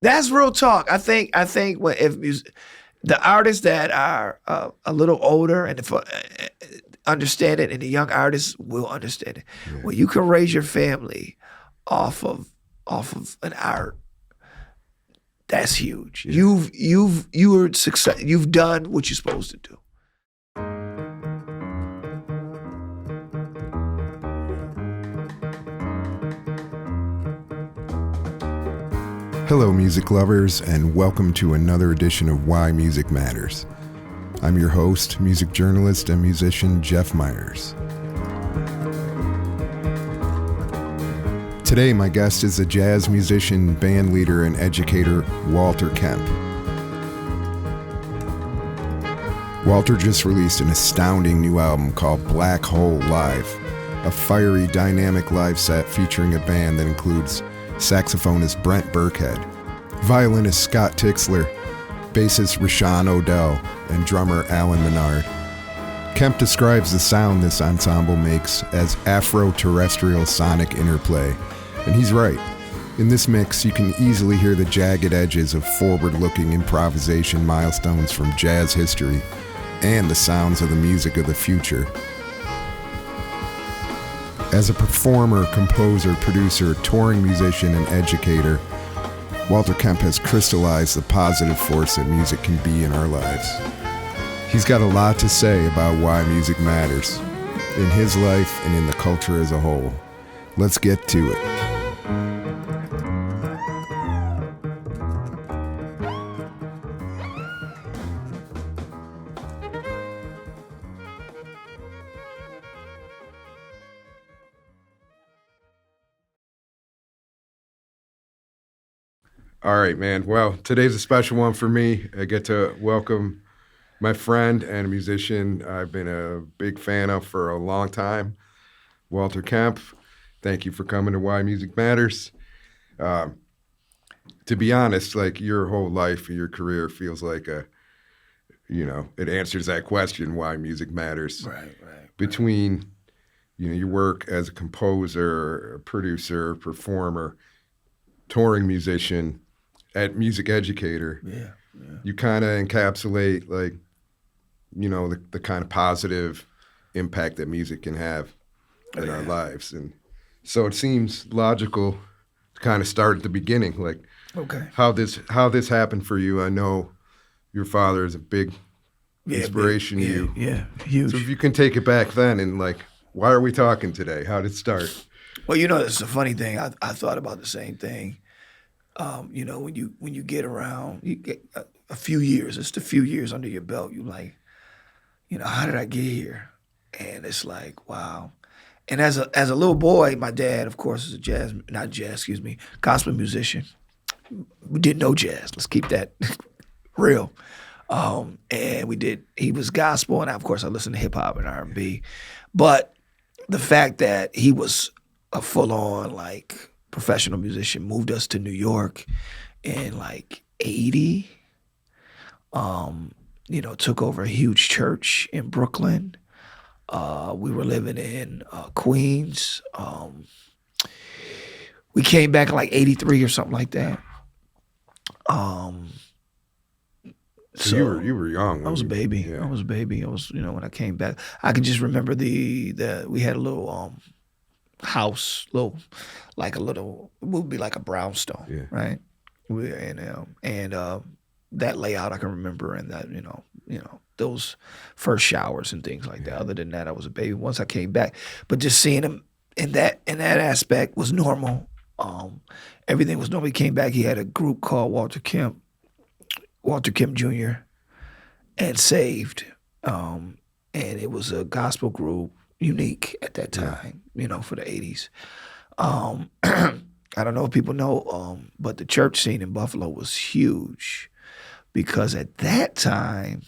That's real talk. I think the artists that are a little older and understand it, and the young artists will understand it. Yeah. When you can raise your family off of an art, that's huge. Yeah. You've done what you're supposed to do. Hello, music lovers, and welcome to another edition of Why Music Matters. I'm your host, music journalist and musician Jeff Miers. Today, my guest is the jazz musician, bandleader, and educator, Walter Kemp. Walter just released an astounding new album called Black Hole Live, a fiery, dynamic live set featuring a band that includes saxophonist Brent Birkhead, violinist Scott Tixler, bassist Rishon Odel, and drummer Allan Mednard. Kemp describes the sound this ensemble makes as Afro-Terrestrial Sonic Interplay, and he's right. In this mix, you can easily hear the jagged edges of forward-looking improvisation milestones from jazz history and the sounds of the music of the future. As a performer, composer, producer, touring musician, and educator, Walter Kemp has crystallized the positive force that music can be in our lives. He's got a lot to say about why music matters, in his life and in the culture as a whole. Let's get to it. All right, man. Well, today's a special one for me. I get to welcome my friend and musician I've been a big fan of for a long time, Walter Kemp. Thank you for coming to Why Music Matters. To be honest, like your whole life, your career feels like it answers that question, why music matters. Right. Between, your work as a composer, a producer, performer, touring musician, at Music Educator, you kind of encapsulate the kind of positive impact that music can have in our lives. And so it seems logical to kind of start at the beginning, how this happened for you. I know your father is a big inspiration to you. Yeah, huge. So if you can take it back then and why are we talking today? How did it start? Well, it's a funny thing. I thought about the same thing. When you get around, you get a few years, it's a few years under your belt, you how did I get here? And it's like, wow. And as a little boy, my dad, of course, is a gospel musician. We didn't know jazz. Let's keep that real. And he was gospel, and of course I listened to hip hop and R&B. But the fact that he was a full-on professional musician, moved us to New York in 80. Took over a huge church in Brooklyn. We were living in Queens. We came back in 83 or something like that. So you were young. I was a baby. Yeah. I was a baby. I was, when I came back, I can just remember we had a little house, it would be like a brownstone, right? That layout I can remember, and that those first showers and things like that. Other than that, I was a baby once I came back. But just seeing him in that aspect was normal. Everything was normal. He came back. He had a group called Walter Kemp Jr. and Saved, and it was a gospel group, unique at that time, for the 80s. I don't know if people know, but the church scene in Buffalo was huge because at that time,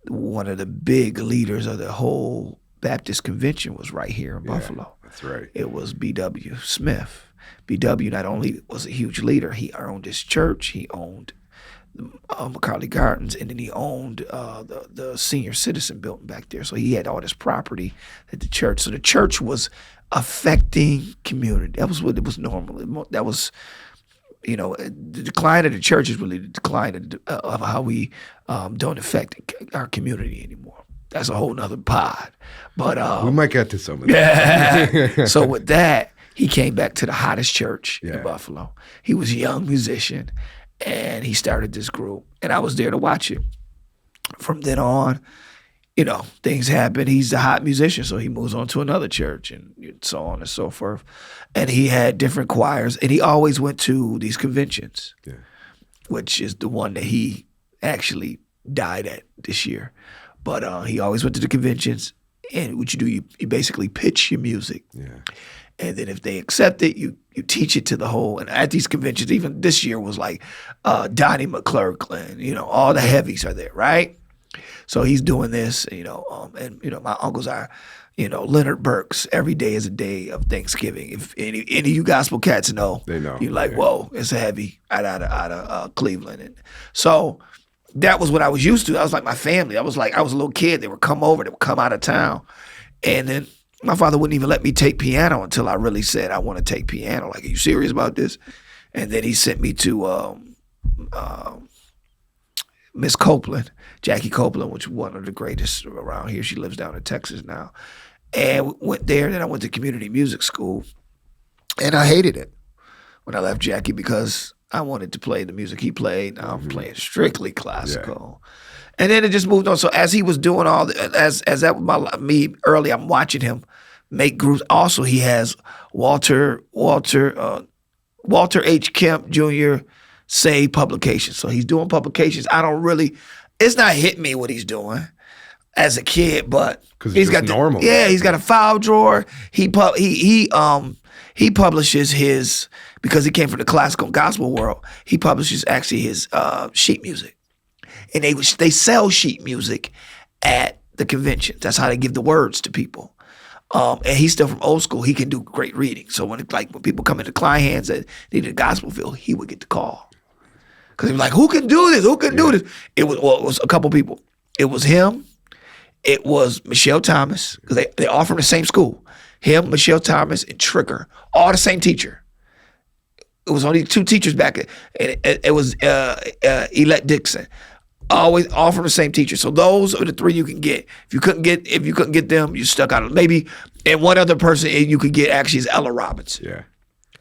one of the big leaders of the whole Baptist convention was right here in Buffalo. That's right. It was B.W. Smith. B.W. not only was a huge leader, he owned his church, he owned McCarley Gardens, and then he owned the senior citizen building back there. So he had all this property at the church. So the church was affecting community. That was what it was normal. That was the decline of the church is really the decline of how we don't affect our community anymore. That's a whole nother pod. But we might get to some of that. So with that, he came back to the hottest church in Buffalo. He was a young musician, and he started this group, and I was there to watch it. From then on, things happen. He's a hot musician, so he moves on to another church and so on and so forth. And he had different choirs, and he always went to these conventions, which is the one that he actually died at this year. But he always went to the conventions, and what you do, you basically pitch your music. Yeah. And then if they accept it, you teach it to the whole. And at these conventions, even this year was like Donnie McClurkin, all the heavies are there, right? So he's doing this, and my uncles are, Leonard Burks. Every day is a day of Thanksgiving. If any of you gospel cats know, they know. You're like, whoa, it's a heavy out of Cleveland. And so that was what I was used to. That was like my family. I was a little kid. They would come over. They would come out of town, and then my father wouldn't even let me take piano until I really said I want to take piano. Like, are you serious about this? And then he sent me to Miss Copeland, Jackie Copeland, which is one of the greatest around here. She lives down in Texas now. And went there, and then I went to community music school. And I hated it when I left Jackie because I wanted to play the music he played. Now I'm playing strictly classical. Yeah. And then it just moved on. So as he was doing all as that was me early, I'm watching him make groups. Also, he has Walter H. Kemp Jr. Say publications. So he's doing publications. It's not hitting me what he's doing as a kid, but he's got normal. He's got a file drawer. He publishes his, because he came from the classical gospel world, he publishes actually his sheet music. And they sell sheet music at the convention. That's how they give the words to people. And he's still from old school. He can do great reading. So when people come into client hands that needed a gospel feel, he would get the call. Because he was like, who can do this? Who can do this? It was a couple people. It was him. It was Michelle Thomas, because they all from the same school. Him, Michelle Thomas, and Trigger, all the same teacher. It was only two teachers back then. And it was Elette Dixon. Always all from the same teacher. So those are the three you can get. If you couldn't get them, you stuck out. Maybe, and one other person you could get actually is Ella Robinson. Yeah.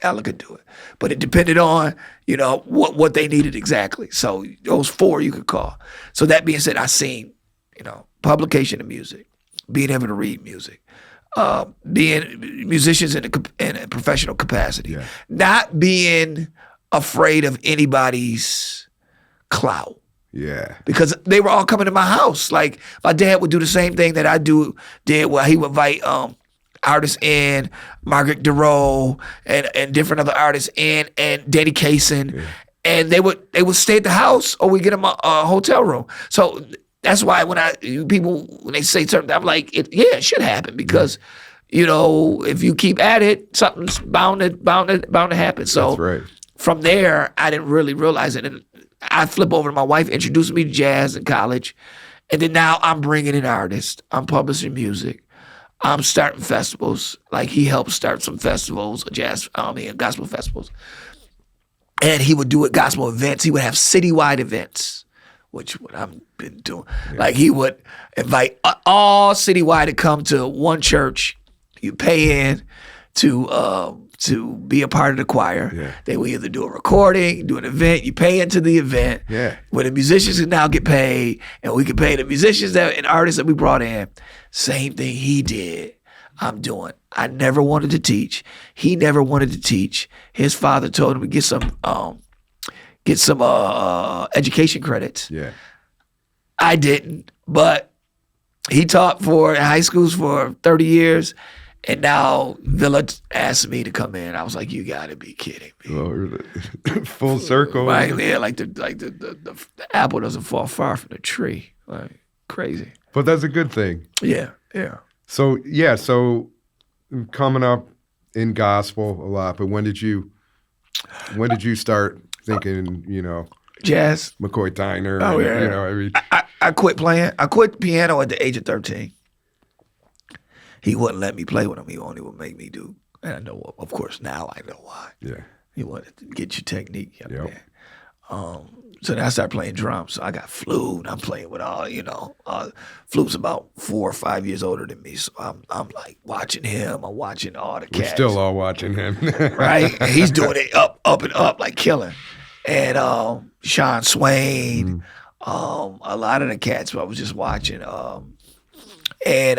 Ella could do it. But it depended on, what they needed exactly. So those four you could call. So that being said, I seen, publication of music, being able to read music, being musicians in a professional capacity, not being afraid of anybody's clout. Yeah. Because they were all coming to my house. Like, my dad would do the same thing that I did where he would invite artists in, Margaret Durow and different other artists in, and Danny Kaysen. Yeah. And they would stay at the house, or we get them a hotel room. So that's why when they say something, I'm like, it should happen, because if you keep at it, something's bound to happen. So that's right. From there, I didn't really realize it. And I flip over to my wife, introduced me to jazz in college. And then now I'm bringing in artists. I'm publishing music. I'm starting festivals. Like, he helped start some festivals, gospel festivals. And he would do gospel events. He would have citywide events, which what I've been doing. Yeah. Like, he would invite all citywide to come to one church. You pay in to be a part of the choir. Yeah. They will either do a recording, do an event, you pay into the event, where the musicians can now get paid, and we can pay the musicians and artists that we brought in. Same thing he did, I'm doing. I never wanted to teach. He never wanted to teach. His father told him to get some education credits. Yeah. I didn't, but he taught for high schools for 30 years. And now Villa asked me to come in. I was like, "You got to be kidding me!" Well, full circle, right? Yeah, like the apple doesn't fall far from the tree. Like, crazy. But that's a good thing. Yeah. So coming up in gospel a lot. But when did you start thinking? Jazz. McCoy Tyner. Oh yeah. I quit playing. I quit piano at the age of 13. He wouldn't let me play with him. He only would make me do. And I know, of course, now I know why. Yeah. You wanted to get your technique, young Yep. man. So then I started playing drums. So I got flute. I'm playing with flute's about 4 or 5 years older than me. So I'm like watching him. I'm watching all the We're cats. still all watching him. Right? And he's doing it up and up, like killing. And Sean Swain, a lot of the cats I was just watching, and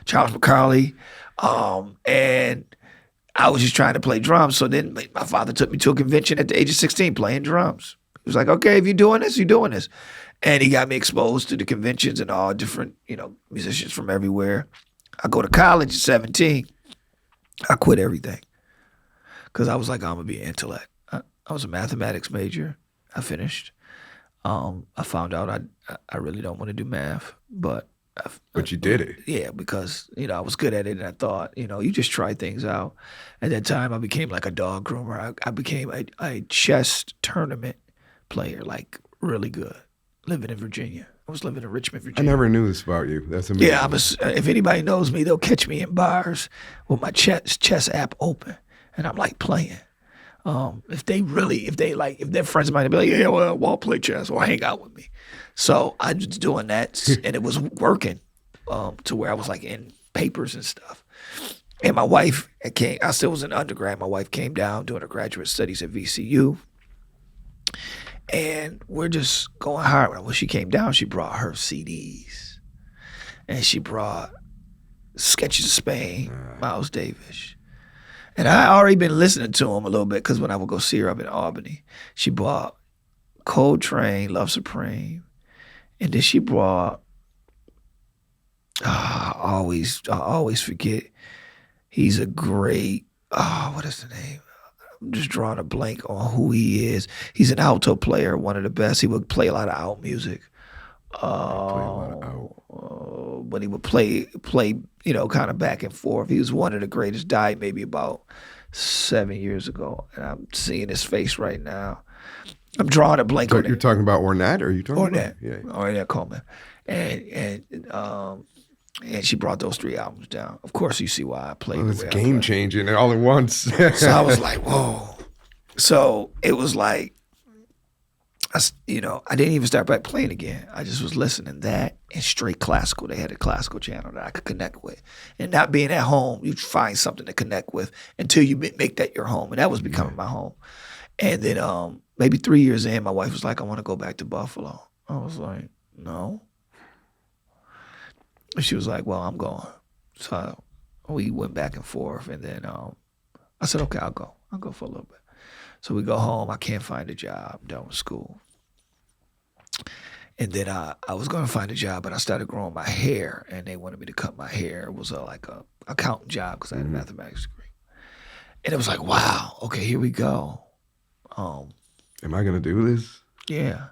Charles McCarley, and I was just trying to play drums. So then my father took me to a convention at the age of 16 playing drums. He was like, okay, if you're doing this, you're doing this. And he got me exposed to the conventions and all different, musicians from everywhere. I go to college at 17. I quit everything because I was like, I'm going to be an intellect. I was a mathematics major. I finished. I found out I really don't want to do math, but But you did it. yeah, because I was good at it, and I thought you just try things out. At that time, I became like a dog groomer. I became a chess tournament player, like really good. Living in Virginia, I was living in Richmond, I Virginia. never knew this about you. That's amazing. Yeah, if anybody knows me, they'll catch me in bars with my chess app open, and I'm like playing. If their friends of mine, they'll be like, yeah, well, Walt play chess or hang out with me. So I was doing that, and it was working to where I was like in papers and stuff. And my wife I still was in undergrad. My wife came down doing her graduate studies at VCU. And we're just going hard. When she came down, she brought her CDs. And she brought Sketches of Spain, Miles Davis. And I already been listening to him a little bit because when I would go see her up in Albany, she brought Coltrane, Love Supreme. And then she brought, I always forget. He's a great, what is the name? I'm just drawing a blank on who he is. He's an alto player, one of the best. He would play a lot of out music. But he would play, kind of back and forth. He was one of the greatest. Died maybe about 7 years ago, and I'm seeing his face right now. I'm drawing a blank on it. You're talking about Ornette, or are you talking Ornette. about? Yeah. Ornette Coleman, and she brought those 3 albums down. Of course, you see why I played. It's game changing all at once. So I was like, whoa. So it was like, I didn't even start back playing again. I just was listening to that and straight classical. They had a classical channel that I could connect with. And not being at home, you find something to connect with until you make that your home. And that was becoming my home. And then maybe 3 years in, my wife was like, I want to go back to Buffalo. I was like, no. And she was like, well, I'm going. So we went back and forth. And then I said, okay, I'll go. I'll go for a little bit. So we go home. I can't find a job. I'm done with school. And then I was going to find a job, but I started growing my hair, and they wanted me to cut my hair. It was like a accountant job because I had a mathematics degree. And it was like, wow, okay, here we go. Am I going to do this? Yeah.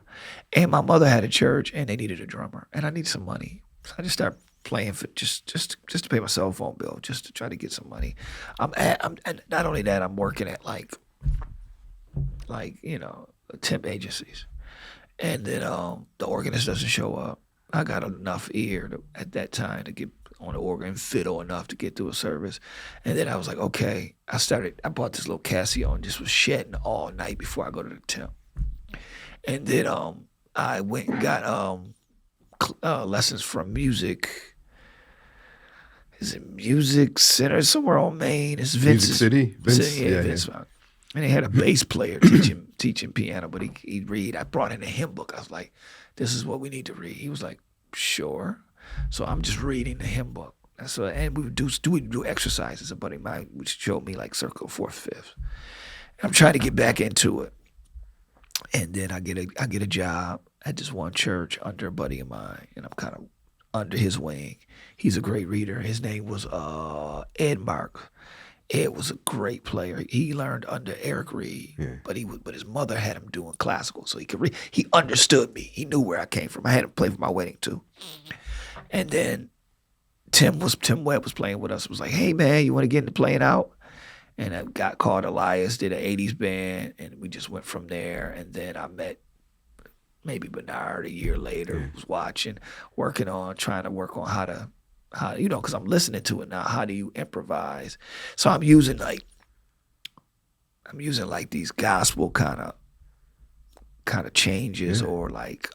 And my mother had a church, and they needed a drummer, and I needed some money. So I just started playing for just to pay my cell phone bill, just to try to get some money. And not only that, I'm working at like temp agencies. And then the organist doesn't show up. I got enough ear at that time to get on the organ, fiddle enough to get through a service. And then I was like, okay. I bought this little Casio and just was shedding all night before I go to the temp. And then I went and got lessons from music. Is it Music Center? Somewhere on Main. It's Vince's. Music City? Vince? Yeah, Vince. And they had a bass player teaching piano, but he'd read. I brought in a hymn book. I was like, this is what we need to read. He was like, sure. So I'm just reading the hymn book. And we would do exercises. A buddy of mine would show me like circle, fourth, fifth. And I'm trying to get back into it. And then I get a job at this one church under a buddy of mine, and I'm kind of under his wing. He's a great reader. His name was Ed Mark. Ed was a great player. He learned under Eric Reed, but his mother had him doing classical, so he could read. He understood me. He knew where I came from. I had him play for my wedding too. And then Tim Webb was playing with us. Was like, hey man, you want to get into playing out? And I got called Elias, did an 80s band, and we just went from there. And then I met maybe Bernard a year later, was trying to work on how because I'm listening to it now. How do you improvise? So I'm using like I'm using like these gospel kind of changes or like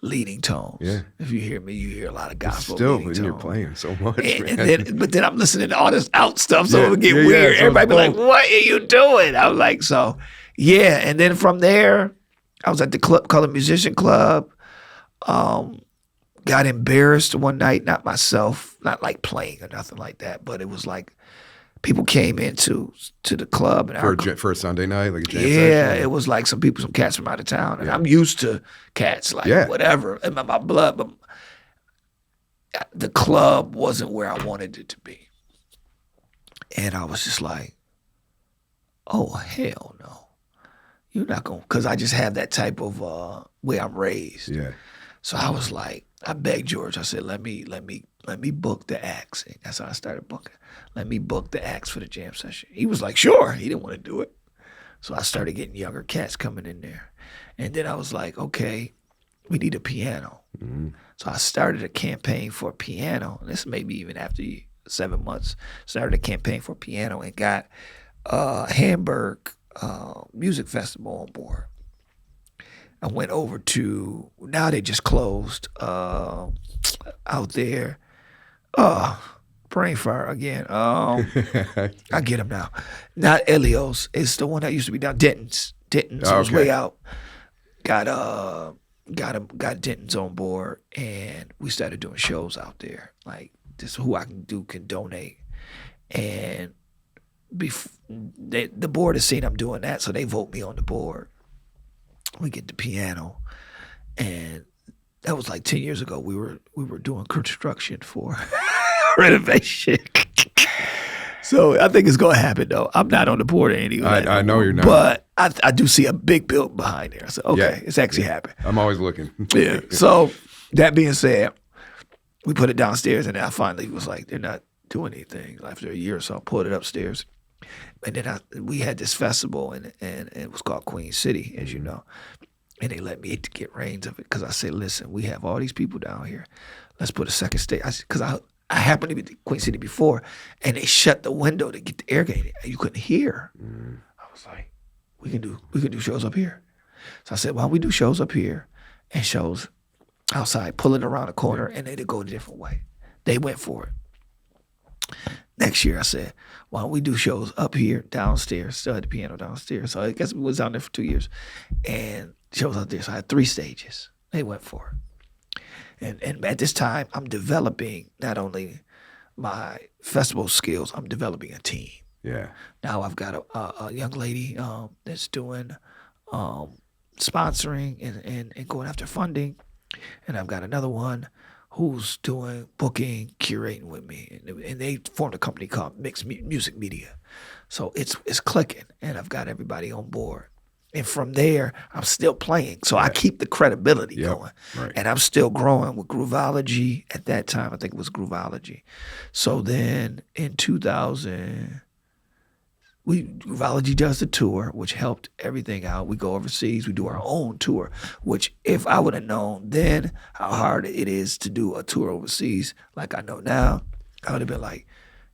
leading tones. Yeah. If you hear me, you hear a lot of gospel. Still, leading and you're tones. playing so much, And man. but then I'm listening to all this out stuff, so it would get yeah, weird. so Everybody be like, both. "What are you doing?" I was like, "So, yeah." And then from there, I was at the club called the Musician Club. Got embarrassed one night, not myself, not like playing or nothing like that, but it was like people came into the club and For a Sunday night, like a jam yeah, session? it was like some cats from out of town, and I'm used to cats, like whatever, in my blood, but the club wasn't where I wanted it to be, and I was just like, oh hell no, you're not gonna, because I just have that type of way I'm raised. Yeah. So I was like, I begged George. I said, let me book the acts. And that's how I started booking. Let me book the acts for the jam session. He was like, sure. He didn't want to do it. So I started getting younger cats coming in there. And then I was like, okay, we need a piano. Mm-hmm. So I started a campaign for a piano. And this maybe even after 7 months. Started a campaign for a piano and got Hamburg Music Festival on board. I went over to, now they just closed out there. Brain fire again. I get them now. Not Elios. It's the one that used to be down Denton's. Denton's was way out. Got Denton's on board, and we started doing shows out there. Like, this who I can donate. And the board has seen I'm doing that, so they vote me on the board. We get the piano, and that was like 10 years ago. We were doing construction for renovation. So I think it's going to happen, though. I'm not on the board anyway. I know you're not. But I do see a big building behind there. So, okay, it's actually happened. I'm always looking. Yeah. So that being said, we put it downstairs, and then I finally was like, they're not doing anything. After a year or so, I pulled it upstairs. And then we had this festival, and it was called Queen City, as you know. And they let me get reins of it because I said, listen, we have all these people down here. Let's put a second stage. Because I happened to be at Queen City before, and they shut the window to get the air gate. You couldn't hear. I was like, we can do shows up here. So I said, why don't we do shows up here and shows outside, pull it around the corner, and they'd go a different way. They went for it. Next year, I said, why don't we do shows up here, downstairs, still had the piano downstairs. So I guess we was down there for 2 years. And shows out there. So I had 3 stages. They went for it. And at this time, I'm developing not only my festival skills, I'm developing a team. Yeah. Now I've got a young lady that's doing sponsoring and going after funding. And I've got another one who's doing booking, curating with me. And they formed a company called Mixed Music Media. So it's clicking, and I've got everybody on board. And from there, I'm still playing. So I keep the credibility going. Right. And I'm still growing with Groovology. At that time, I think it was Groovology. So then in 2000, Groovology does the tour, which helped everything out. We go overseas. We do our own tour, which if I would have known then how hard it is to do a tour overseas like I know now, I would have been like,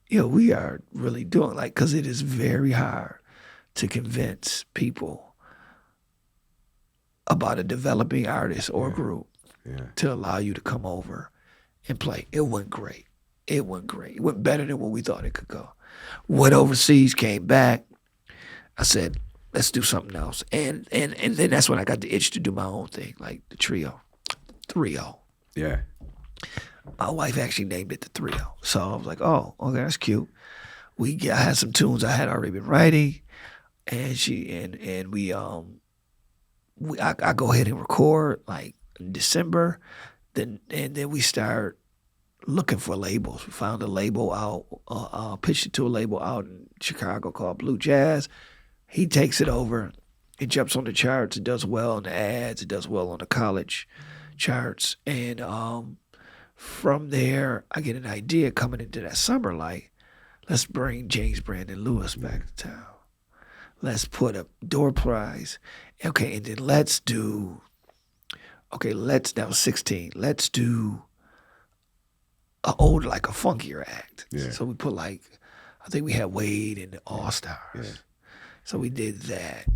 yo, we are really doing, like, because it is very hard to convince people about a developing artist or group to allow you to come over and play. It went great. It went better than what we thought it could go. Went overseas, came back. I said, let's do something else. And then that's when I got the itch to do my own thing, like the trio. Yeah. My wife actually named it the Trio. So I was like, oh, okay, that's cute. I had some tunes I had already been writing, and I go ahead and record like in December, and then we start looking for labels. We found a label out, pitched it to a label out in Chicago called Blue Jazz. He takes it over. It jumps on the charts. It does well in the ads. It does well on the college charts. And from there, I get an idea coming into that summer, like, let's bring James Brandon Lewis back to town. Let's put a door prize. Okay, and then let's do, now 16. Let's do a funkier act. Yeah. So we put I think we had Wade and the All-Stars. So we did that.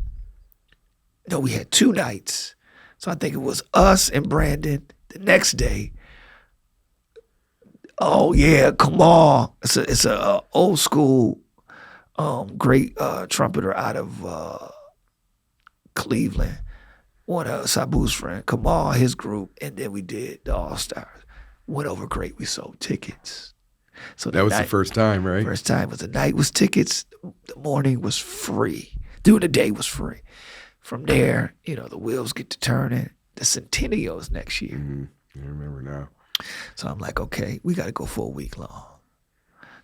No, we had 2 nights. So I think it was us and Brandon. The next day, oh yeah, Kamal. It's a old school, great trumpeter out of Cleveland. One of Sabu's friend, Kamal, his group, and then we did the All Stars. Went over great. We sold tickets. So that was the first time, right? First time was the night was tickets. The morning was free. During the day was free. From there, the wheels get to turning. The Centennial is next year. Mm-hmm. I remember now. So I'm like, okay, we got to go for a week long.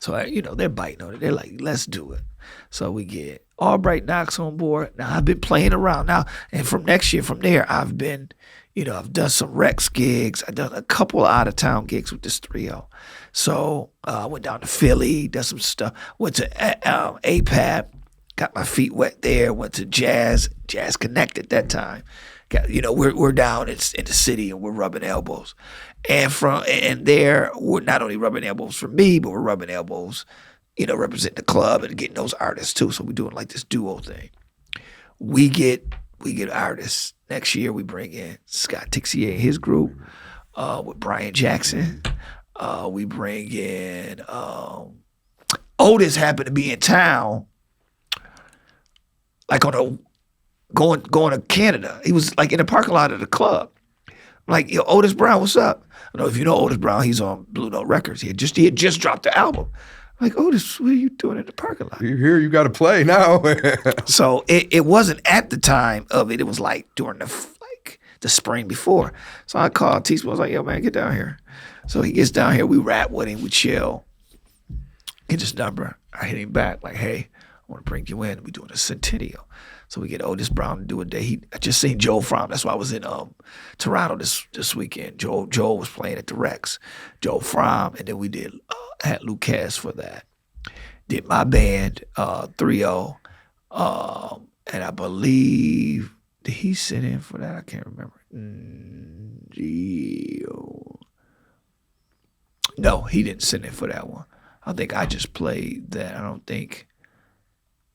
So, they're biting on it. They're like, let's do it. So we get Albright Knox on board. Now, I've been playing around now. And from next year, from there, I've been, I've done some Rex gigs. I've done a couple of out-of-town gigs with this trio. So I went down to Philly, done some stuff. Went to APAP, got my feet wet there. Went to Jazz Connect at that time. We're down in the city and we're rubbing elbows. And there, we're not only rubbing elbows for me, but we're rubbing elbows, representing the club and getting those artists too. So we're doing like this duo thing. We get artists. Next year we bring in Scott Tixler and his group with Brian Jackson. We bring in Otis happened to be in town, like on a going to Canada. He was like in the parking lot of the club. I'm like, yo, Otis Brown, what's up? I don't know if you know Otis Brown. He's on Blue Note Records. He had just dropped the album. I'm like, Otis, what are you doing in the parking lot? You're here. You got to play now. So it wasn't at the time of it. It was like during the spring before. So I called T. I was like, yo, man, get down here. So he gets down here. We rap with him. We chill. Get his number. I hit him back like, hey, I want to bring you in. We doing a Centennial. So we get Otis Brown to do a day. I just seen Joel Fromm. That's why I was in Toronto this weekend. Joel was playing at the Rex. Joel Fromm, and then we had Lucas for that. Did my band, 3-0, and I believe, did he sit in for that? I can't remember. No, he didn't sit in for that one. I think I just played that.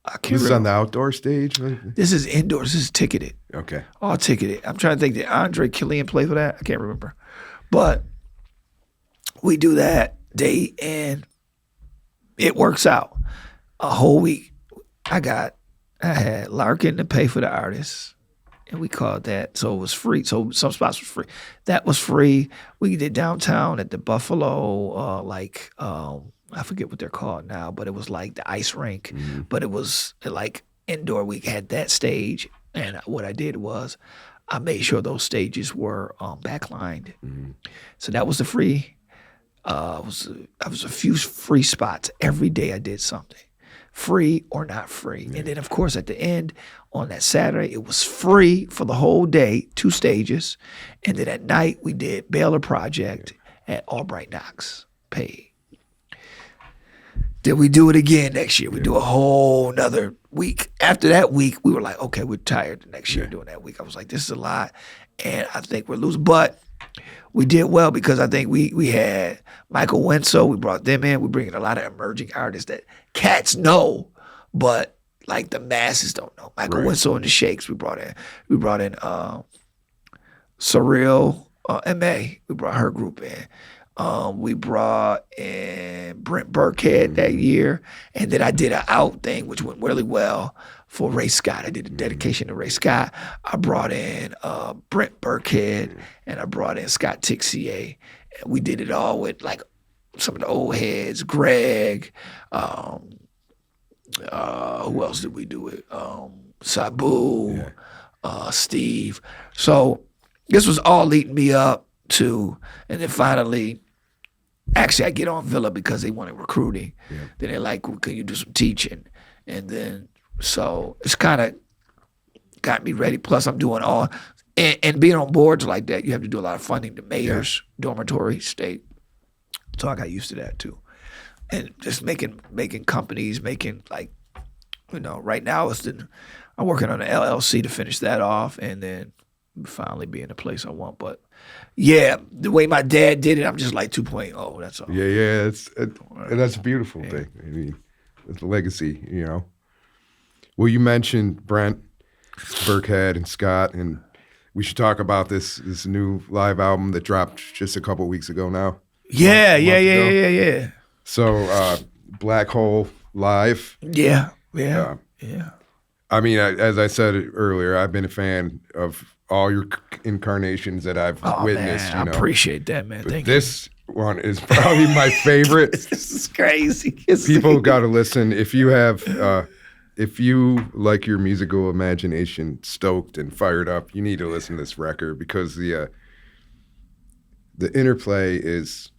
I can't This is remember. on the outdoor stage? This is indoors. This is ticketed. Okay. All ticketed. I'm trying to think, did Andre Killian play for that? I can't remember. But we do that day and it works out. A whole week. I had Larkin to pay for the artists. And we called that, so it was free. So some spots was free. That was free. We did downtown at the Buffalo, I forget what they're called now, but it was like the ice rink. Mm-hmm. But it was like indoor. We had that stage. And what I did was I made sure those stages were backlined. Mm-hmm. So that was the free. I was a few free spots. Every day I did something. Free or not free. Yeah. And then, of course, at the end, on that Saturday, it was free for the whole day, 2 stages. And then at night, we did Baylor Project at Albright Knox, paid. Then we do it again next year. We do a whole nother week. After that week, we were like, okay, we're tired the next year doing that week. I was like, this is a lot, and I think we're losing. But we did well because I think we had Michael Wenzel. We brought them in. We're bringing a lot of emerging artists that cats know, but like the masses don't know. Michael Wenzel and the Shakes we brought in. We brought in Surreal M.A. We brought her group in. We brought in Brent Birkhead that year. And then I did an out thing, which went really well for Ray Scott. I did a dedication to Ray Scott. I brought in Brent Birkhead and I brought in Scott Tixler. And we did it all with like some of the old heads, Greg. Who else did we do it? Sabu, Steve. So this was all leading me up to, and then finally, actually I get on Villa because they wanted recruiting. Yeah. Then they're like, well, can you do some teaching? And then, so it's kind of got me ready. Plus I'm doing all, and being on boards like that, you have to do a lot of funding. The mayor's dormitory state. So I got used to that too. And just making companies, making like, right now I'm working on an LLC to finish that off and then finally be in the place I want. But yeah, the way my dad did it, I'm just like 2.0. That's all. Yeah. And that's a beautiful thing. I mean, it's a legacy, Well, you mentioned Brent Birkhead and Scott, and we should talk about this new live album that dropped just a couple weeks ago now. Yeah. So, Black Hole Live. Yeah. I mean, as I said earlier, I've been a fan of all your incarnations that I've witnessed. Man, I appreciate that, man. But Thank you. this one is probably my favorite. This is crazy. People got to listen. If you like your musical imagination stoked and fired up, you need to listen to this record because the interplay is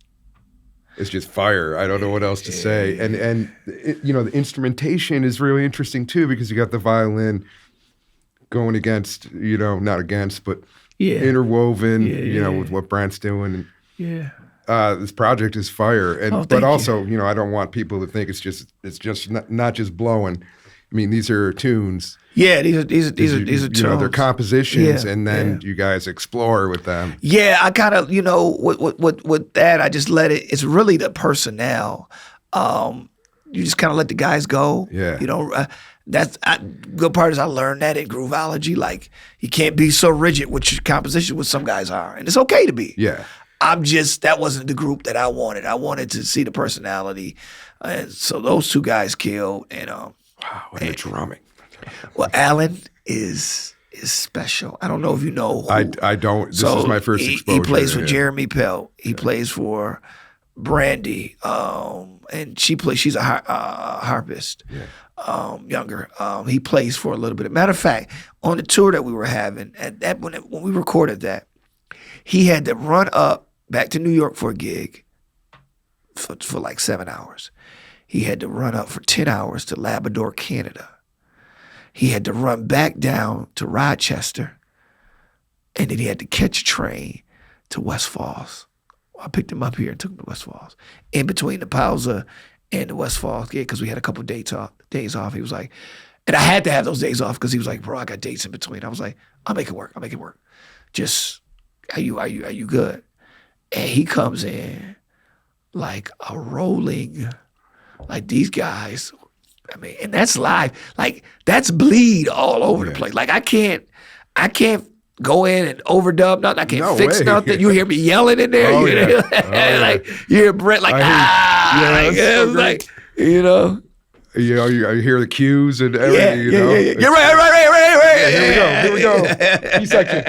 just fire. I don't know what else to say. And the instrumentation is really interesting too because you got the violin going against, not against, but interwoven, with what Brent's doing. And, this project is fire. And but also, I don't want people to think it's just not just blowing. I mean, these are tunes. Yeah, these are tunes. They're compositions, and then you guys explore with them. Yeah, I kind of, with that, I just let it. It's really the personnel. You just kind of let the guys go. Yeah. Good part is I learned that in grooveology. Like, you can't be so rigid with your composition, what some guys are, and it's okay to be. Yeah. That wasn't the group that I wanted. I wanted to see the personality, and so those two guys killed. And wow, and the drumming. Well, Allan is special. I don't know if you know who. I don't. This is my first exposure. He plays for Jeremy Pell. He plays for Brandy, and she's a harpist, younger. He plays for a little bit. Matter of fact, on the tour that we were having, when we recorded that, he had to run up back to New York for a gig for like 7 hours. He had to run up for 10 hours to Labrador, Canada. He had to run back down to Rochester, and then he had to catch a train to West Falls. I picked him up here and took him to West Falls. In between the pausa and the West Falls gig, because we had a couple of days off, he was like, and I had to have those days off because he was like, bro, I got dates in between. I was like, I'll make it work. Just, are you good? And he comes in like a rolling, like these guys. I mean, and that's live. Like, that's bleed all over the place. Like, I can't go in and overdub nothing. I can't fix nothing. You hear me yelling in there. Like, you hear Brent like, You hear the cues and everything, You're right. Here we go. E-section.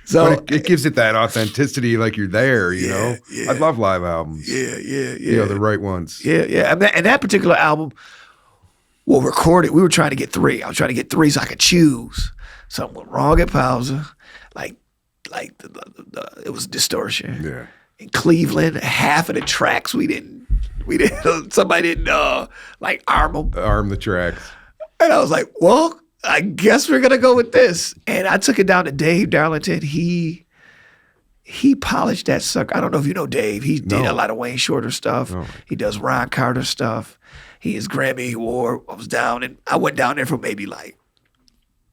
So it gives it that authenticity, like you're there, know? I love live albums. Yeah. The right ones. Yeah. And that particular album, we'll record it. We were trying to get 3. I was trying to get 3 so I could choose. Something went wrong at pausa. Like it was distortion. Yeah. In Cleveland, half of the tracks we didn't somebody didn't like arm them. Arm the tracks. And I was like, well, I guess we're gonna go with this. And I took it down to Dave Darlington. He polished that sucker. I don't know if you know Dave. He did a lot of Wayne Shorter stuff. No. He does Ron Carter stuff. He is Grammy Award. I went down there for maybe like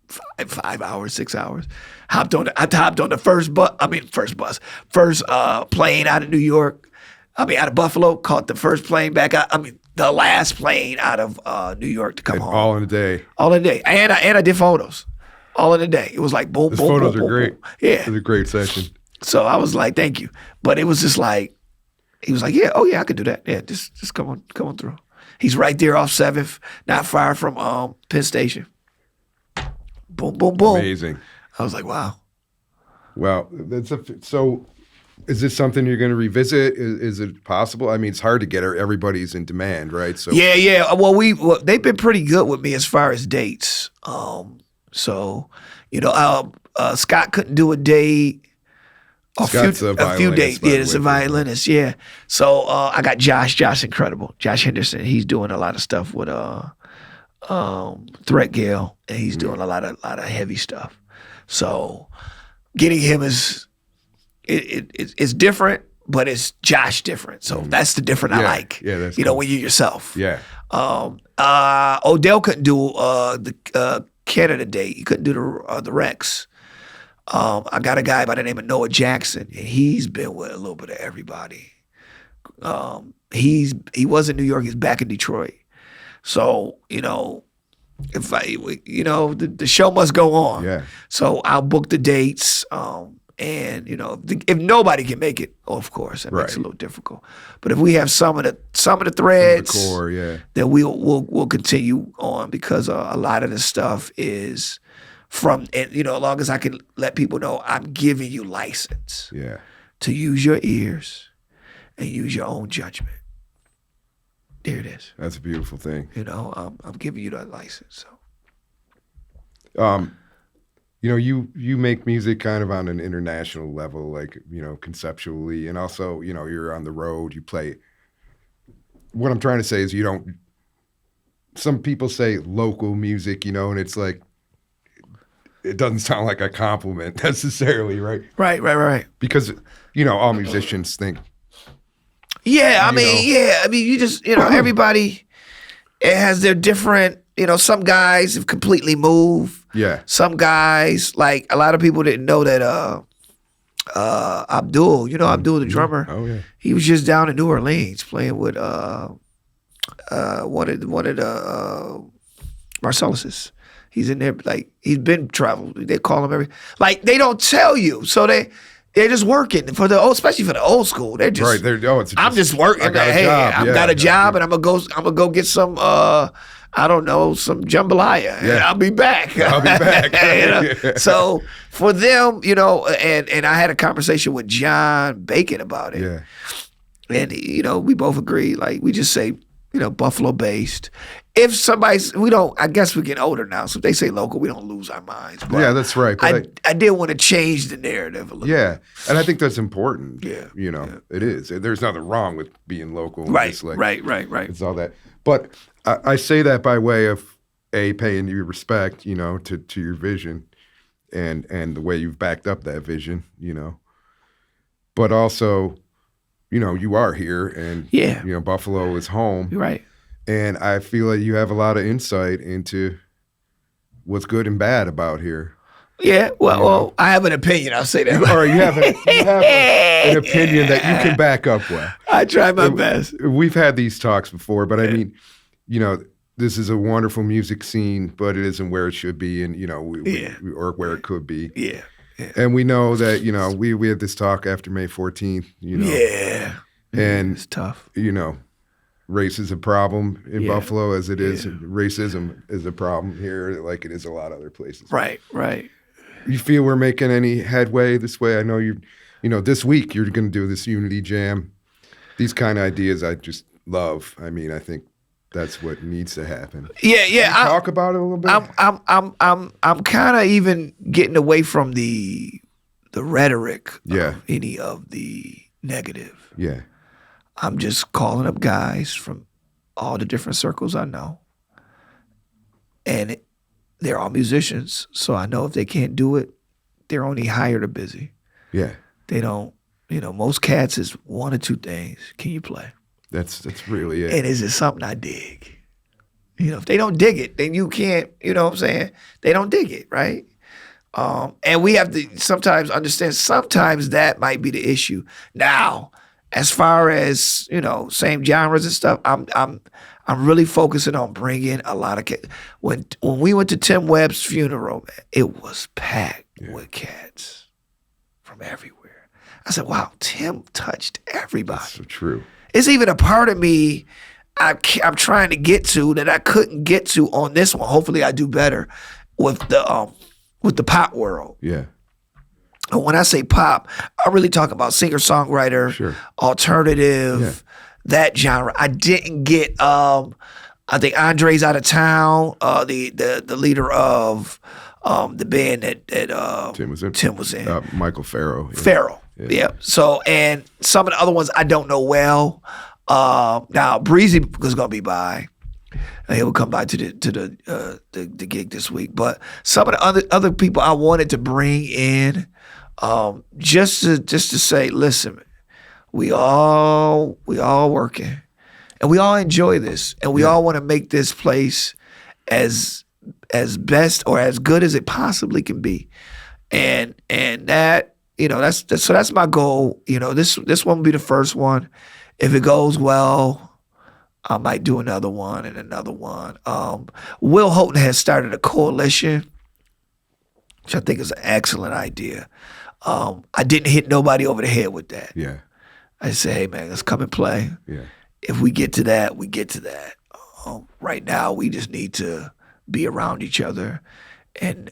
5 hours, 6 hours. I hopped on the first plane out of New York. Out of Buffalo. Caught the first plane back. The last plane out of New York to come home. All in a day. And I did photos. All in a day. It was like boom, Those boom, photos boom, are boom, great. Boom. Yeah. It was a great session. So I was like, thank you. But it was just like, he was like, I could do that. Yeah, just come on through. He's right there off 7th, not far from Penn Station. Boom, boom, boom. Amazing. I was like, wow. Well, so is this something you're going to revisit? Is it possible? I mean, it's hard to get everybody's in demand, right? So yeah. Well, they've been pretty good with me as far as dates. Scott couldn't do a date. A few dates. Yeah, it's a violinist. Yeah. So I got Josh. Josh incredible. Josh Henderson. He's doing a lot of stuff with Threatgale, and he's doing a lot of heavy stuff. So getting him is it's different, but it's Josh different. So that's the different I like. Yeah, that's cool. When you're yourself. Yeah. Odel couldn't do the Canada date. He couldn't do the Rex. I got a guy by the name of Noah Jackson, and he's been with a little bit of everybody. He was in New York. He's back in Detroit. So if the show must go on. Yeah. So I'll book the dates. And if nobody can make it, of course, that makes it a little difficult. But if we have some of the threads, the core, yeah, then we'll continue on, because a lot of the stuff is from, and as long as I can let people know I'm giving you license, yeah, to use your ears and use your own judgment. There it is. That's a beautiful thing. I'm giving you that license. So. You make music kind of on an international level, like, conceptually, and also, you're on the road, you play. What I'm trying to say is some people say local music, and it's like, it doesn't sound like a compliment necessarily, right? Right. Because, all musicians think. Yeah, I mean, you just, everybody, it has their different, some guys have completely moved. Yeah. Some guys, like a lot of people didn't know that Abdul, Abdul the drummer. Oh yeah. He was just down in New Orleans playing with one of the Marcelluses. He's in there, like he's been traveled. They call him they don't tell you, so they're just working especially for the old school. They're just right. I'm just working. I've got a job, and I'm gonna go get some. I don't know, some jambalaya, and I'll be back. So for them, and I had a conversation with John Bacon about it. Yeah. And, we both agreed, like, we just say, Buffalo based. If I guess we're getting older now, so if they say local, we don't lose our minds. But yeah, that's right. But I did want to change the narrative a little bit. And I think that's important. Yeah. It is. There's nothing wrong with being local. Right. It's all that. But I say that by way of paying you respect, to your vision and the way you've backed up that vision, But also, you are here, and Buffalo is home. You're right. And I feel like you have a lot of insight into what's good and bad about here. Yeah, well, I have an opinion. I'll say that. Or you have an opinion that you can back up with. I try my best. We've had these talks before, but I mean, this is a wonderful music scene, but it isn't where it should be, and or where it could be. Yeah. And we know that we had this talk after May 14th. Yeah. And it's tough. Race is a problem in Buffalo as it is. Racism is a problem here, like it is a lot of other places. Right. You feel we're making any headway this way? I know this week you're going to do this Unity Jam. These kind of ideas I just love. I mean, I think that's what needs to happen. Yeah. Can you talk about it a little bit? I'm kind of even getting away from the rhetoric of any of the negative. Yeah. I'm just calling up guys from all the different circles I know. And they're all musicians, so I know if they can't do it, they're only hired or busy. Yeah. They don't, most cats is one or two things. Can you play? That's really it. And is it something I dig? If they don't dig it, then you can't, what I'm saying? They don't dig it, right? And we have to sometimes understand, sometimes that might be the issue. Now, as far as, same genres and stuff, I'm really focusing on bringing a lot of cats. When we went to Tim Webb's funeral, it was packed with cats from everywhere. I said, wow, Tim touched everybody. That's so true. It's even a part of me I'm trying to get to that I couldn't get to on this one. Hopefully I do better with the pop world. Yeah. And when I say pop, I really talk about singer-songwriter, alternative, that genre. I didn't get, I think Andre's Out of Town, the leader of the band that Tim was in. Michael Farrow. Yeah. Farrow, yeah. So, and some of the other ones I don't know well. Now, Breezy was going to be by. He would come by to the gig this week. But some of the other people I wanted to bring in, just to say, listen, we all working, and we all enjoy this, and we all want to make this place as best or as good as it possibly can be, and that that's my goal. This one will be the first one. If it goes well, I might do another one and another one. Will Houghton has started a coalition, which I think is an excellent idea. I didn't hit nobody over the head with that. Yeah. I say, hey, man, let's come and play. Yeah. If we get to that, we get to that. Right now, we just need to be around each other and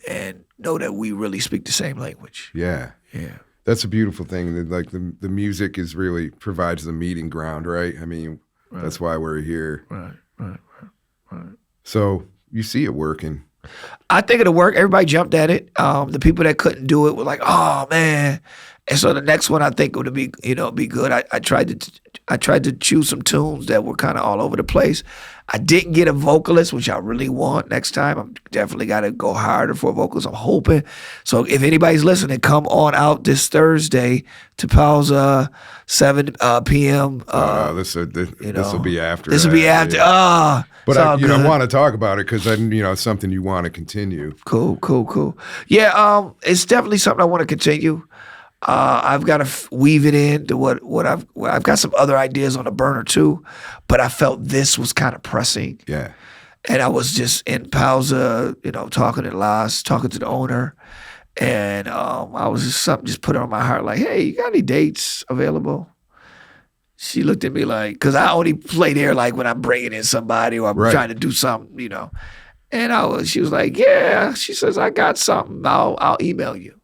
know that we really speak the same language. Yeah. Yeah. That's a beautiful thing. That, like the music is really provides the meeting ground, right? I mean, that's why we're here. Right. So you see it working. I think it'll work. Everybody jumped at it. The people that couldn't do it were like, "Oh man!" And so the next one I think would be, be good. I tried to choose some tunes that were kind of all over the place. I didn't get a vocalist, which I really want next time. I'm definitely got to go harder for vocals. I'm hoping. So if anybody's listening, come on out this Thursday to Pausa, 7 p.m. This will be after. This will be after. Yeah. But I good. want to talk about it because then it's something you want to continue. Cool. Yeah, it's definitely something I want to continue. I've got to weave it into what I've got some other ideas on the burner too, but I felt this was kind of pressing. Yeah. And I was just in pausa, talking to the owner, and I was just put it on my heart like, hey, you got any dates available? She looked at me like, because I only play there like when I'm bringing in somebody or I'm trying to do something, And she was like, yeah. She says, I got something. I'll email you.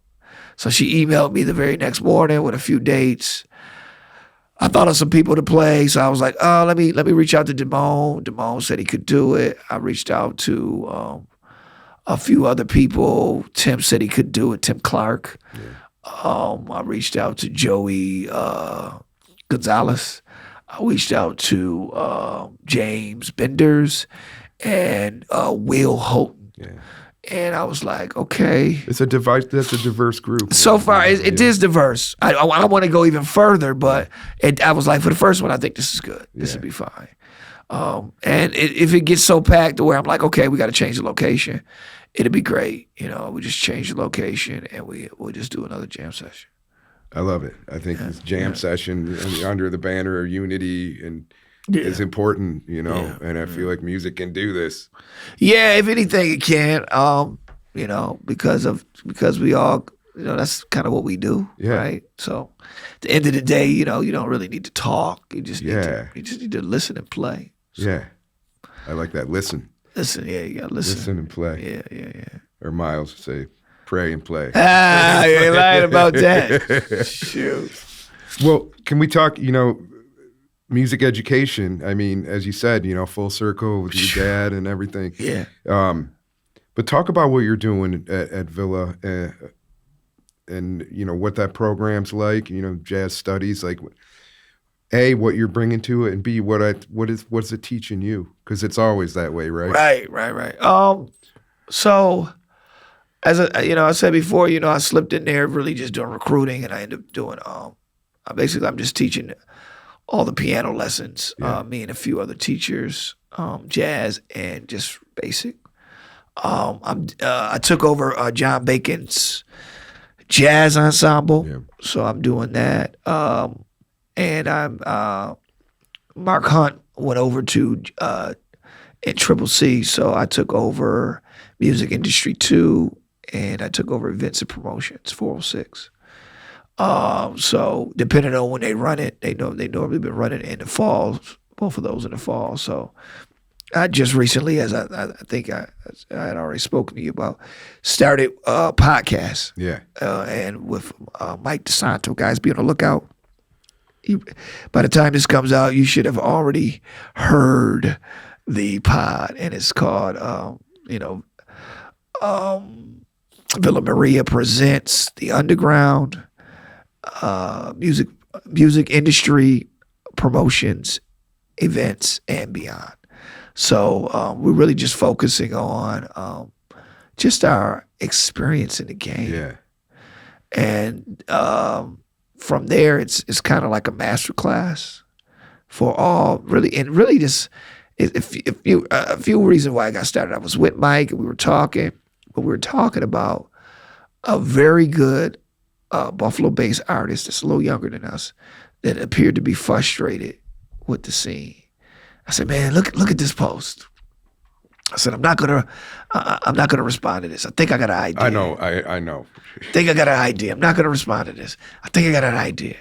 So she emailed me the very next morning with a few dates. I thought of some people to play, so I was like, oh, let me reach out to Damone. Damone said he could do it. I reached out to a few other people. Tim said he could do it, Tim Clark. Yeah. I reached out to Joey Gonzalez. I reached out to James Benders and Will Houghton. Yeah. And I was like, okay. That's a diverse group. So far, it is diverse. I want to go even further, but I was like, for the first one, I think this is good. This will be fine. And if it gets so packed to where I'm like, okay, we got to change the location, it'll be great. We just change the location and we'll just do another jam session. I love it. I think this jam session under the banner of unity and is important, and I feel like music can do this. Yeah, if anything, it can, because we all, that's kind of what we do, right? So at the end of the day, you don't really need to talk. You just need to listen and play. So. Yeah, I like that. Listen. Listen, you gotta listen. Listen and play. Yeah. Or Miles would say, pray and play. You ain't lying about that. Shoot. Well, can we talk, music education, I mean, as you said, full circle with your dad and everything. Yeah. But talk about what you're doing at Villa and what that program's like, jazz studies, like, A, what you're bringing to it, and B, what's it teaching you? Because it's always that way, right? Right. So, as I said before, I slipped in there really just doing recruiting, and I ended up doing, I'm just teaching all the piano lessons, me and a few other teachers, jazz and just basic. I took over John Bacon's jazz ensemble, so I'm doing that. And Mark Hunt went over to in Triple C, so I took over Music Industry 2, and I took over Events and Promotions 406. So depending on when they run it, they normally been running in the fall, both of those in the fall. So I just recently, as I think I had already spoken to you about, started a podcast. Yeah. And with Mike DeSanto. Guys, be on the lookout. By the time this comes out, you should have already heard the pod, and it's called, Villa Maria Presents The Underground. Music industry promotions, events, and beyond. So we're really just focusing on just our experience in the game. Yeah. And from there, it's kind of like a master class for all really, and really just a few reasons why I got started. I was with Mike and we were talking about a very good Buffalo-based artist that's a little younger than us that appeared to be frustrated with the scene. I said, man, look at this post. I said, I'm not gonna respond to this. I think I got an idea. I know. I think I got an idea. I'm not gonna respond to this. I think I got an idea.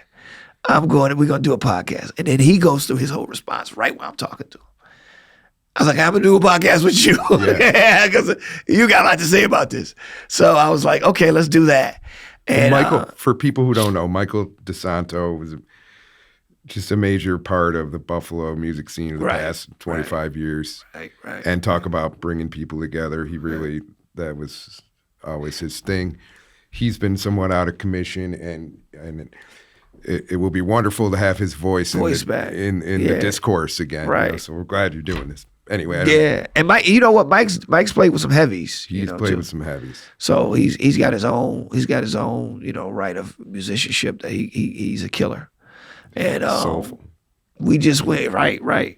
We're gonna do a podcast. And then he goes through his whole response right while I'm talking to him. I was like, I'm gonna do a podcast with you. Yeah, because you got a lot to say about this. So I was like, okay, let's do that. And Michael, for people who don't know, Michael DeSanto was just a major part of the Buffalo music scene of the past 25 years. Right. And talk about bringing people together. He really, that was always his thing. He's been somewhat out of commission, and it will be wonderful to have his voice back in the discourse again. Right. You know, so we're glad you're doing this. Anyway. And Mike, you know what? Mike's played with some heavies. He's played with some heavies. So he's got his own, right of musicianship that he's a killer. And soulful. We just went right.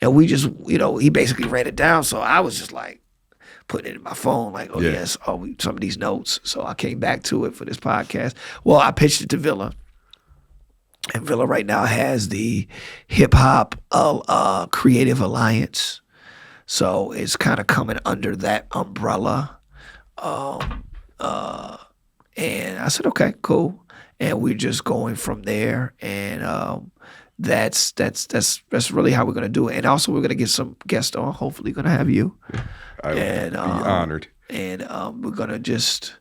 And we just, he basically ran it down. So I was just like putting it in my phone, like, some of these notes. So I came back to it for this podcast. Well, I pitched it to Villa. And Villa right now has the Hip Hop Creative Alliance. So it's kind of coming under that umbrella. And I said, okay, cool. And we're just going from there. And that's really how we're going to do it. And also we're going to get some guests on. Hopefully going to have you. I would be honored. And we're going to just,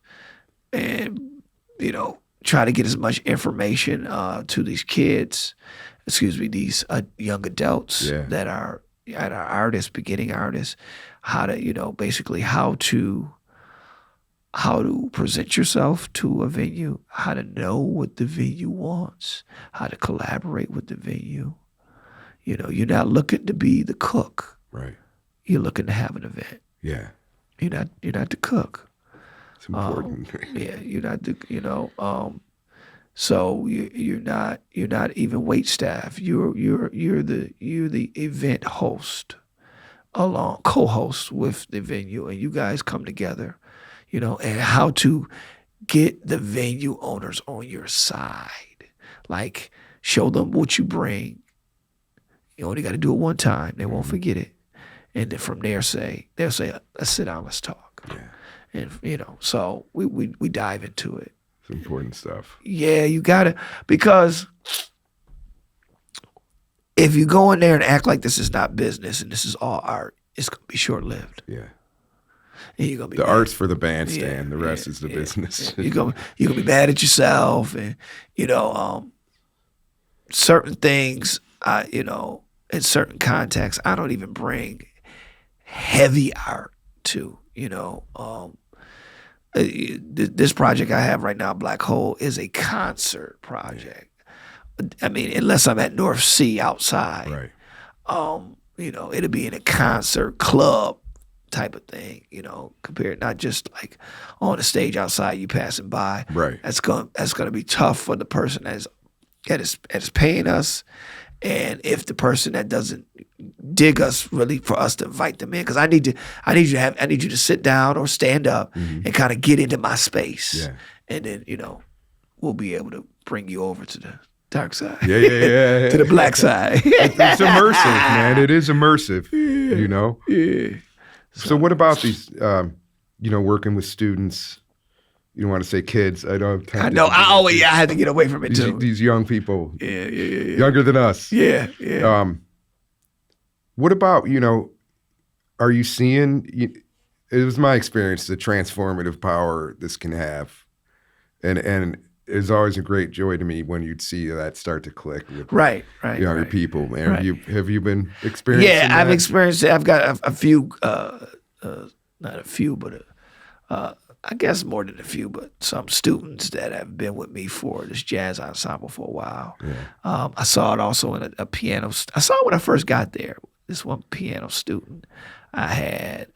try to get as much information to these kids, these young adults that are artists, beginning artists, how to, basically how to present yourself to a venue, how to know what the venue wants, how to collaborate with the venue. You're not looking to be the cook. Right. You're looking to have an event. Yeah. You're not the cook. It's important. You're not the, so you're not even wait staff. You're the event host, co-host with the venue, and you guys come together, and how to get the venue owners on your side. Like, show them what you bring. You only got to do it one time. They won't forget it. And then from there they'll say, let's sit down, let's talk. Yeah. And so we dive into it. It's important stuff. Yeah, you gotta, because if you go in there and act like this is not business and this is all art, it's gonna be short lived. Yeah. And you're gonna be the mad. art's for the bandstand. The rest is the business. You're gonna be mad at yourself, and certain things. In certain contexts, I don't even bring heavy art to. This project I have right now, Black Hole, is a concert project. I mean, unless I'm at North Sea outside, right? It'll be in a concert club type of thing. Compared not just like on the stage outside you passing by. Right. That's gonna be tough for the person that is paying us. And if the person that doesn't dig us, really, for us to invite them in, because I need you to sit down or stand up and kind of get into my space, and then we'll be able to bring you over to the dark side, to the black side. It's immersive, man. It is immersive, Yeah. So what about these, working with students? You don't want to say kids. I don't have time. I know. I had to get away from it too. These young people, Yeah. younger than us. Yeah. What about, are you seeing, it was my experience, the transformative power this can have. And it's always a great joy to me when you'd see that start to click with younger people. Man, have you been experiencing that? Yeah, I've experienced it. I've got a few, not a few, but I guess more than a few, but some students that have been with me for this jazz ensemble for a while. Yeah. I saw it also in a piano. I saw it when I first got there. This one piano student I had,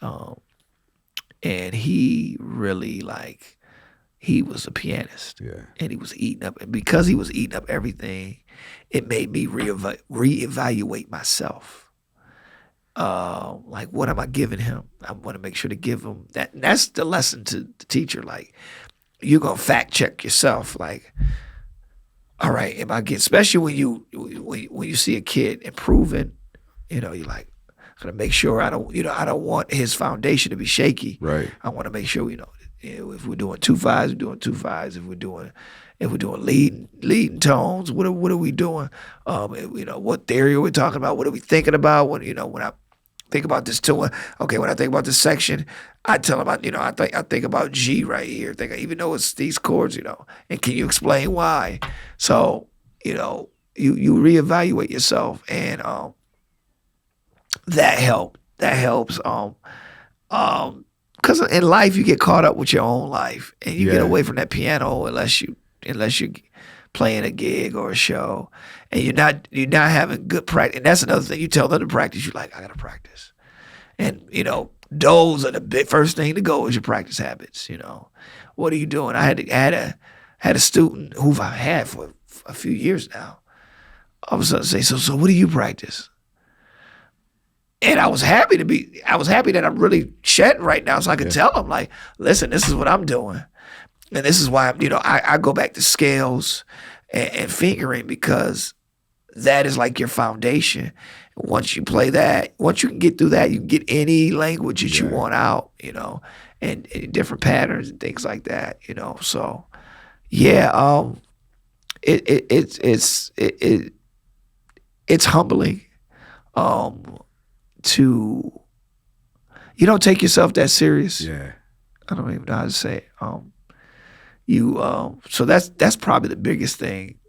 and he really he was a pianist. Yeah. And he was eating up, and because he was eating up everything, it made me reevaluate myself. What am I giving him? I want to make sure to give him that. And that's the lesson to the teacher. Like, you're gonna fact check yourself. Like, all right, am I getting? Especially when you see a kid improving, You know, you're like, I gotta make sure I don't want his foundation to be shaky. Right. I want to make sure, if we're doing 2/5s, we're doing 2/5s. If we're doing leading tones, what are we doing? What theory are we talking about? What are we thinking about? When I think about this tone, okay, when I think about this section, I tell him, I think about G right here. Even though it's these chords, and can you explain why? So, you reevaluate yourself, and that helps. Because in life you get caught up with your own life, and you get away from that piano unless you're playing a gig or a show, and you're not having good practice. And that's another thing. You tell them to practice, you're like, I gotta practice. And those are the first thing to go is your practice habits. What are you doing? I had a student who I've had for a few years now. All of a sudden say, so what do you practice? And I was happy that I'm really shedding right now, so I could tell them, like, listen, this is what I'm doing. And this is why, I go back to scales and fingering, because that is like your foundation. Once you play that, once you can get through that, you can get any language that you want out, and different patterns and things like that, So, yeah, it's humbling. You don't take yourself that serious. Yeah. I don't even know how to say it. So that's probably the biggest thing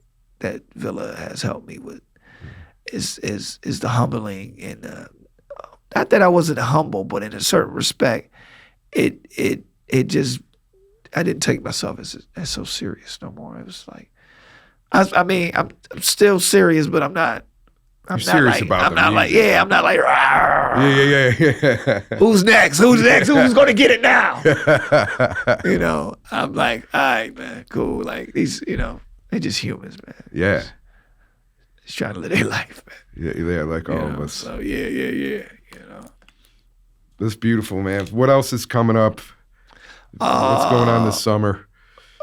that Villa has helped me with is the humbling, and not that I wasn't humble, but in a certain respect, it just, I didn't take myself as so serious no more. It was like, I'm still serious, but I'm not. I'm You're serious like, about I'm the not like, music. I'm not like, Yeah. who's next? Who's going to get it now? I'm like, all right, man, cool. Like, these, they're just humans, man. Yeah. Just trying to live their life, man. Yeah, like all of us. So, yeah. That's beautiful, man. What else is coming up? What's going on this summer?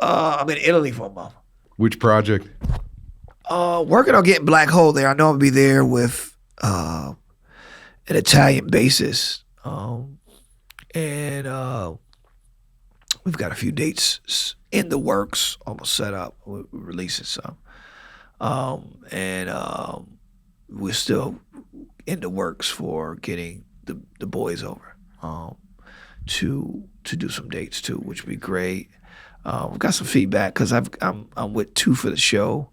I'm in Italy for a month. Which project? Working on getting Black Hole there. I know I'll be there with an Italian bassist, and we've got a few dates in the works, almost set up. We're releasing some, and we're still in the works for getting the boys over to do some dates too, which would be great. We've got some feedback because I'm with two for the show.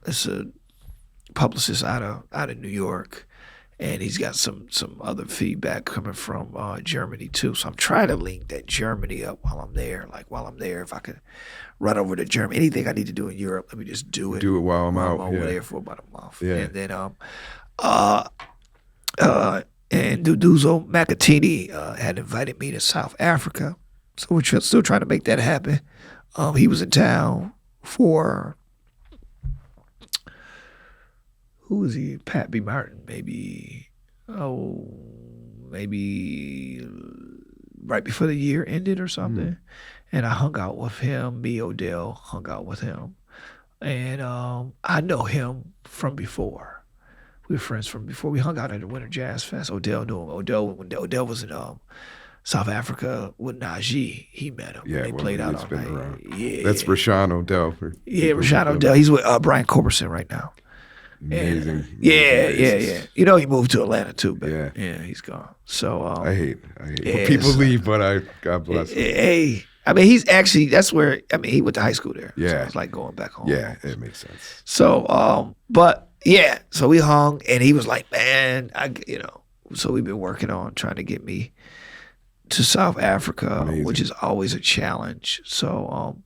It's a publicist out of New York, and he's got some other feedback coming from Germany too. So I'm trying to link that Germany up while I'm there. Like while I'm there, if I could run over to Germany, anything I need to do in Europe, let me just do it. Do it while I'm out. over there for about a month. Yeah. And then and Duduzo Makatini had invited me to South Africa, so we're still trying to make that happen. He was in town for, who was he? Pat B. Martin, maybe right before the year ended or something. And I hung out with him. Me, Odel, hung out with him. And I know him from before. We were friends from before. We hung out at the Winter Jazz Fest. Odell knew him. When Odell was in South Africa with Najee, he met him. Yeah, They played out all night. Around. Yeah. That's Rishon Odel. Yeah, Rishon Odel. He's with Brian Culbertson right now. Amazing. Yeah. He moved to Atlanta too, but Yeah. he's gone. So I hate yeah, when people so- leave, but God bless him. Hey, he's actually, that's where, he went to high school there. Yeah. So it's like going back home. Yeah, it makes sense. So, but yeah, so we hung, and he was like, man, so we've been working on trying to get me to South Africa, Amazing. which is always a challenge. So,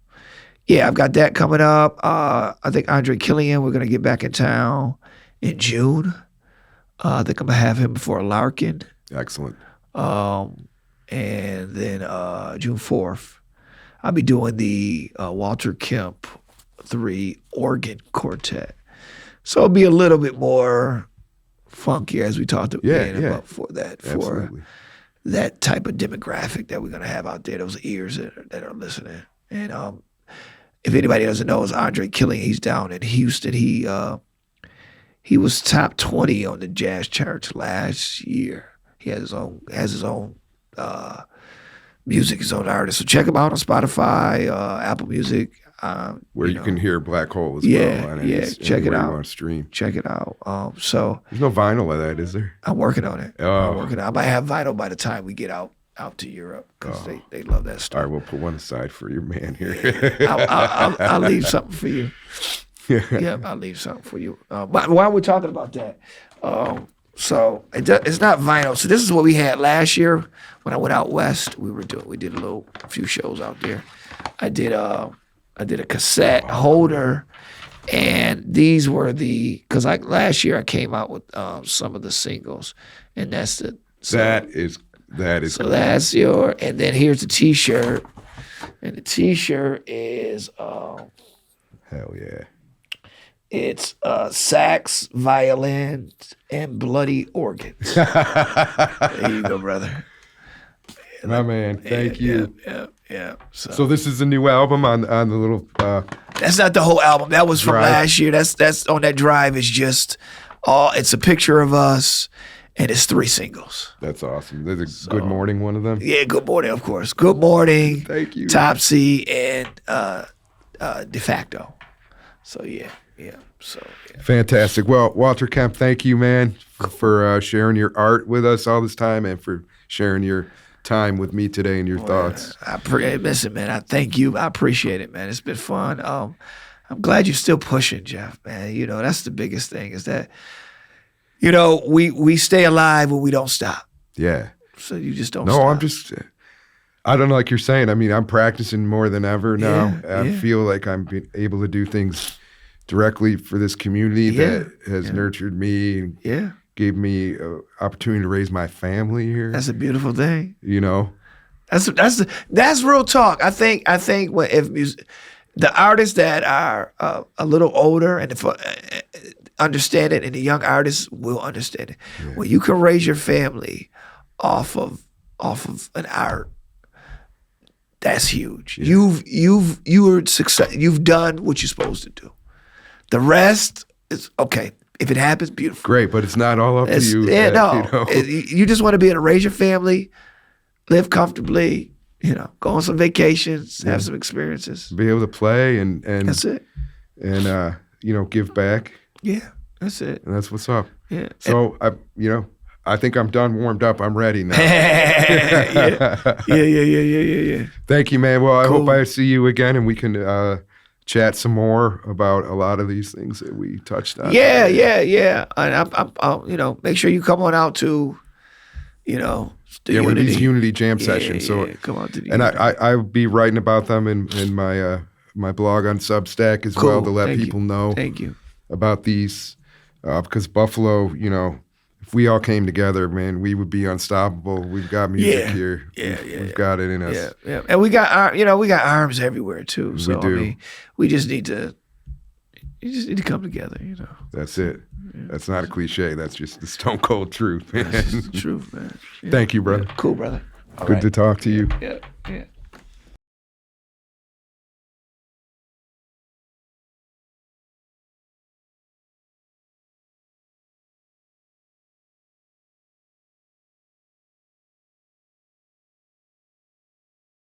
yeah, I've got that coming up. I think Andre Killian, we're going to get back in town in June. I think I'm going to have him before Larkin. Excellent. And then June 4th, I'll be doing the Walter Kemp 3 organ quartet. So it'll be a little bit more funky, as we talked about for Absolutely. that type of demographic that we're going to have out there, those ears that are listening. And if anybody doesn't know, it's Andre Killian. He's down in Houston. He He was top 20 on the jazz charts last year. He has his own music, his own artist. So check him out on Spotify, Apple Music. Where you can hear Black Hole as yeah, well. Yeah, check it out. On stream. Check it out. So there's no vinyl of that, is there? I'm working on it. Oh. I'm working on it. I might have vinyl by the time we get out to Europe because they love that stuff. All right, we'll put one aside for your man here. I'll leave something for you. Yeah, I'll leave something for you. But while we're talking about that, so it's not vinyl. So this is what we had last year when I went out west. We did a few shows out there. I did a cassette holder, and these were because last year I came out with some of the singles, and that's the that is so cool. that's and then here's the T-shirt, and the T-shirt is Hell yeah. It's sax, violin, and bloody organs. There you go, brother. My man, thank you. Yeah. So this is a new album on the little. That's not the whole album. That was from Drive. last year. That's on that drive. It's just it's a picture of us, and it's 3 singles. That's awesome. There's a Good Morning one of them. Yeah, Good Morning, of course. Good Morning. Thank you. Topsy and De Facto. So yeah. So yeah. Fantastic. Well, Walter Kemp, thank you, man, for sharing your art with us all this time and for sharing your time with me today and your thoughts. Listen, man, I thank you. I appreciate it, man. It's been fun. I'm glad you're still pushing, Jeff, man. You know, that's the biggest thing is that, you know, we stay alive when we don't stop. Yeah. So you just don't No, stop. I don't know, like you're saying. I mean, I'm practicing more than ever now. Yeah, I feel like I'm able to do things directly for this community that has nurtured me and gave me an opportunity to raise my family here. That's a beautiful thing. You know, that's real talk. I think the artists that are a little older and understand it, and the young artists will understand it. Yeah. When you can raise your family off of an art, that's huge. Yeah. You've done what you're supposed to do. The rest is okay. If it happens, beautiful. Great, but it's not all up to you. Yeah, no. You know? You just want to be able to raise your family, live comfortably, you know, go on some vacations, have some experiences. Be able to play and that's it. And you know, give back. Yeah, that's it. And that's what's up. Yeah. So I think I'm done, warmed up. I'm ready now. Yeah. Thank you, man. Well, I hope I see you again and we can chat some more about a lot of these things that we touched on. Yeah. And I'll make sure you come on out to, the with these Unity jam sessions. So come on to the and I'll be writing about them in my blog on Substack as well to let people know. Thank you. About these because Buffalo, if we all came together, man, we would be unstoppable. We've got music here. We've got it in us. Yeah. And we got arms everywhere too. So we do. I mean, we just need to come together, That's it. Yeah. That's not a cliche. That's just the stone cold truth, man. That's just the truth, man. Yeah. Thank you, brother. Cool, brother. Good to talk to you. Yeah.